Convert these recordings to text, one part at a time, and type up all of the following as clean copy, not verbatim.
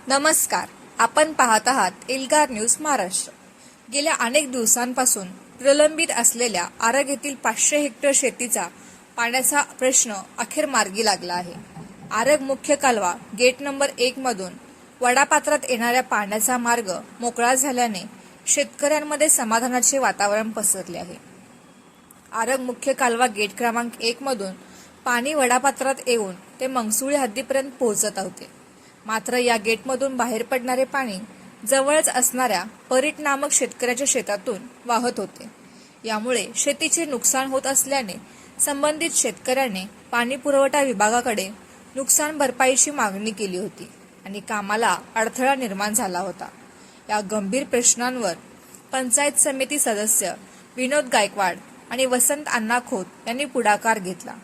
नमस्कार, आपण पाहत आहात एल्गार न्यूज महाराष्ट्र। गेल्या अनेक दिवसांपासून प्रलंबित असलेल्या आरग येथील 500 हेक्टर शेतीचा पाण्याचा प्रश्न अखेर मार्गी लागला आहे। आरग मुख्य कालवा गेट नंबर 1 मधून वडापात्रात येणाऱ्या पाण्याचा मार्ग मोकळा झाल्याने शेतकऱ्यांमध्ये समाधानाचे वातावरण पसरले आहे। आरग मुख्य कालवा गेट क्रमांक 1 मधून पाणी वडापात्रात येऊन ते मंगसुळी हद्दीपर्यंत पोहोचत होते। मात्र या गेटमधून बाहेर पडणारे पाणी जवळच असणाऱ्या परीट नामक शेतकऱ्याच्या शेतातून वाहत होते। यामुळे शेतीचे नुकसान होत असल्याने संबंधित शेतकऱ्याने पाणी पुरवठा विभागाकडे नुकसान भरपाईची मागणी केली होती आणि कामाला अडथळा निर्माण झाला होता। या गंभीर प्रश्नांवर पंचायत समिती सदस्य विनोद गायकवाड आणि वसंत अण्णा खोत यांनी पुढाकार घेतला।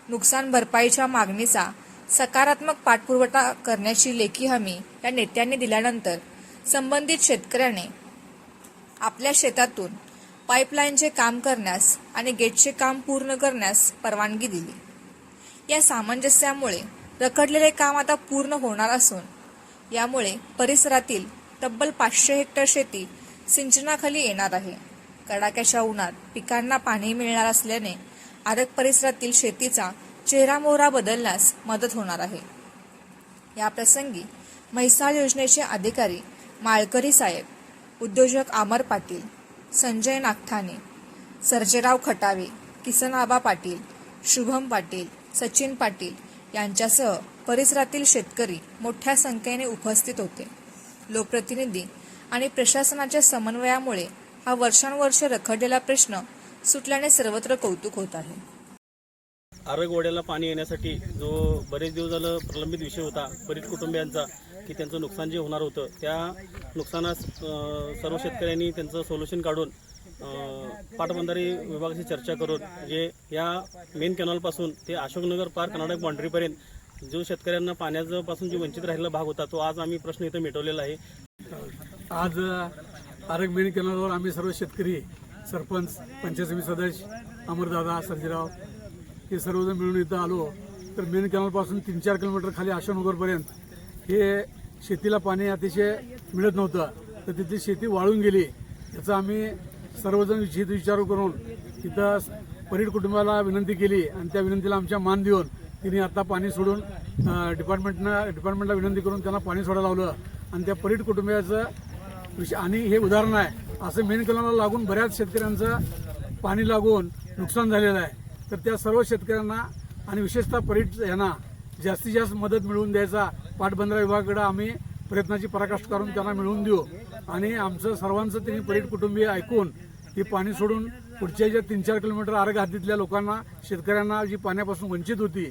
नुकसान भरपाईच्या मागणीचा सकारात्मक पाठपुरावा करण्याची लेखी हमी या नेत्यांनी दिल्यानंतर संबंधित शेतकऱ्याने आपल्या शेतातून पाईपलाईनचे काम करण्यास आणि गेटचे काम पूर्ण करण्यास परवानगी दिली। या सामंजस्यामुळे रखडलेले काम आता पूर्ण होणार असून यामुळे परिसरातील तब्बल 500 हेक्टर शेती सिंचनाखाली येणार आहे। कडाक्याच्या उन्हात पिकांना पाणी मिळणार असल्याने आरग परिसरातील शेतीचा चेहरामोहरा बदलण्यास मदत होणार आहे। या प्रसंगी म्हैसाळ योजनेचे अधिकारी माळकरी साहेब, उद्योजक अमर पाटील, संजय नागठाणे, सर्जेराव खटावे, किसनआबा पाटील, शुभम पाटील, सचिन पाटील यांच्यासह परिसरातील शेतकरी मोठ्या संख्येने उपस्थित होते। लोकप्रतिनिधी आणि प्रशासनाच्या समन्वयामुळे हा वर्षानुवर्षे रखडलेला प्रश्न सुटल्याने सर्वत्र कौतुक होत आहे। आरग ओढ्याला पाणी येण्यासाठी जो बरेच दिवस झालं प्रलंबित विषय होता परीट कुटुंबियांचा की त्यांचं नुकसान जे होणार होतं त्या नुकसानास सर्व शेतकऱ्यांनी त्यांचं सोल्युशन काढून पाटबंधारे विभागाशी चर्चा करून जे या मेन कॅनॉलपासून ते अशोकनगर पार कर्नाटक बाउंड्रीपर्यंत जो शेतकऱ्यांना पाण्यापासून जो वंचित राहिलेला भाग होता तो आज आम्ही प्रश्न इथं मिटवलेला आहे। आज आरग मेन कॅनॉलवर आम्ही सर्व शेतकरी, सरपंच, पंचायत समिती सदस्य, अमरदादा, सर्जेराव हे सर्वजण मिळून इथं आलो तर मेन कॅनॉलपासून 3-4 किलोमीटर खाली अशोकनगरपर्यंत हे शेतीला पाणी अतिशय मिळत नव्हतं, तर तिथली शेती वाळून गेली। याचा आम्ही सर्वजण विचार करून तिथं परीट कुटुंबाला विनंती केली आणि त्या विनंतीला आमच्या मान देऊन तिने आता पाणी सोडून डिपार्टमेंटला विनंती करून त्यांना पाणी सोडायला लावलं आणि त्या परीट कुटुंबियाचं आणि हे उदाहरण आहे। असं मेन कॅनॉलला लागून बऱ्याच शेतकऱ्यांचं पाणी लागून नुकसान झालेलं आहे। तर त्या सर्व शेतकऱ्यांना आणि विशेषतः परीट यांना जास्तीत जास्त मदत मिळवून द्यायचा पाटबंधारे विभागाकडे आम्ही प्रयत्नाची पराकाष्ठा करून त्यांना मिळवून देऊ आणि आमचं सर्वांचं त्यांनी परीट कुटुंबीय ऐकून हे पाणी सोडून पुढच्या ज्या 3-4 किलोमीटर आरग हद्दीतल्या लोकांना, शेतकऱ्यांना जी पाण्यापासून वंचित होती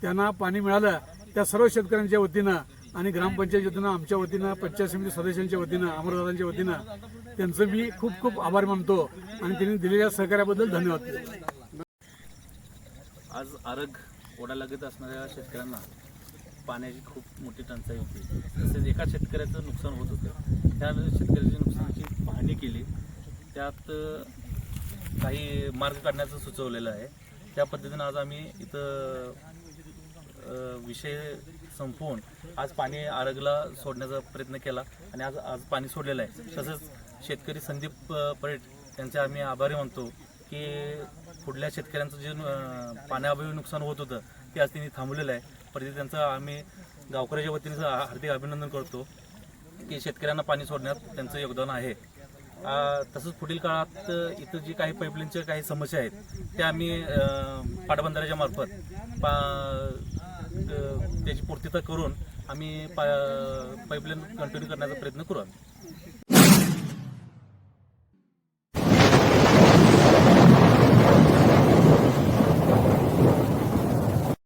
त्यांना पाणी मिळालं। त्या सर्व शेतकऱ्यांच्या वतीनं आणि ग्रामपंचायत वतीनं, आमच्या वतीनं, पंचायत समिती सदस्यांच्या वतीनं, अमरदादांच्या वतीनं त्यांचं मी खूप खूप आभार मानतो आणि त्यांनी दिलेल्या सहकार्याबद्दल धन्यवाद। आज आरग ओढा लागत असणाऱ्या शेतकऱ्यांना पाण्याची खूप मोठी टंचाई होती। तसेच एका शेतकऱ्याचं नुकसान होत होतं। त्या शेतकऱ्याची नुकसानाची पाहणी केली, त्यात काही मार्ग काढण्याचं सुचवलेलं आहे। त्या पद्धतीनं आज आम्ही इथं विषय संपवून आज पाणी आरगला सोडण्याचा प्रयत्न केला आणि आज पाणी सोडलेलं आहे। तसंच शेतकरी संदीप परेट यांचे आम्ही आभारी मानतो की पुढल्या शेतकऱ्यांचं जे पाण्याअभावी नुकसान होत होतं ते आज त्यांनी थांबवलेलं आहे। परत त्यांचं आम्ही गावकऱ्याच्या वतीने हार्दिक अभिनंदन करतो की शेतकऱ्यांना पाणी सोडण्यात त्यांचं योगदान आहे। तसंच पुढील काळात इथं जी काही पाईपलाईनच्या काही समस्या आहेत त्या आम्ही पाटबंधाऱ्याच्या मार्फत त्याची पूर्तता करून आम्ही पाईपलाईन कंटिन्यू करण्याचा प्रयत्न करू आम्ही।